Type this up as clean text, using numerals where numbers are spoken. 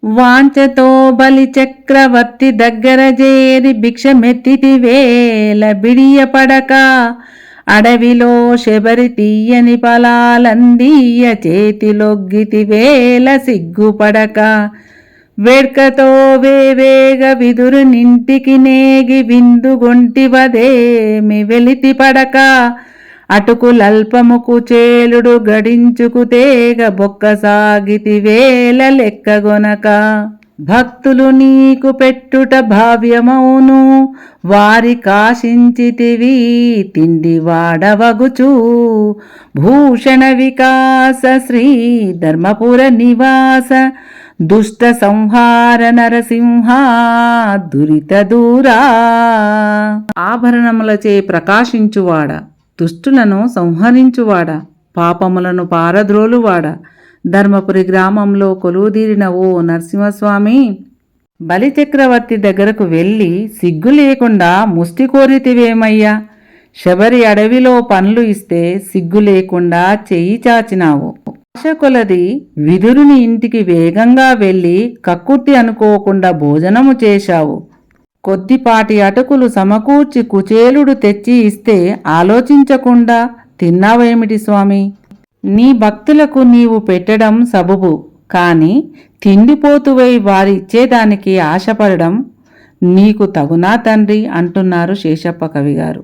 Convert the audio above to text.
వాంచతో బలి చక్రవర్తి దగ్గర చేరి భిక్షమెత్తితివేల బిడియపడక, అడవిలో శబరి తీయని ఫలాలందీయ చేతిలొగ్గితివేల సిగ్గుపడక, వేడ్కతో వేవేగ విదురునింటికి నేగి విందుగొంటివదేమి వెలితి పడక, అటుకులల్పముకు చేలుడు గడించుకు తేగ బొక్కసాగితివేల లెక్కగొనక, భక్తులు నీకు పెట్టుట భావ్యమౌను వారి కాశించితివి తిండి వాడవగుచు, భూషణ వికాస శ్రీ ధర్మపుర నివాస దుష్ట సంహార నరసింహ దురిత దూరా. ఆభరణములచే ప్రకాశించువాడ, దుష్టులను సంహరించువాడ, పాపములను పారద్రోలువాడ, ధర్మపురి గ్రామంలో కొలువుదీరిన ఓ నరసింహస్వామి, బలిచక్రవర్తి దగ్గరకు వెళ్ళి సిగ్గు లేకుండా ముష్టి కోరితివేమయ్యా? శబరి అడవిలో పనులు ఇస్తే సిగ్గు లేకుండా చెయ్యి చాచినావు. ఆశ కొలది విదురుని ఇంటికి వేగంగా వెళ్ళి కక్కుర్తి అనుకోకుండా భోజనము చేశావు. కొద్దిపాటి అటుకులు సమకూర్చి కుచేలుడు తెచ్చి ఇస్తే ఆలోచించకుండా తిన్నావేమిటి స్వామి? నీ భక్తులకు నీవు పెట్టడం సబబు, కాని తిండిపోతువై వారిచ్చేదానికి ఆశపడడం నీకు తగునా తండ్రి అంటున్నారు శేషప్ప కవిగారు.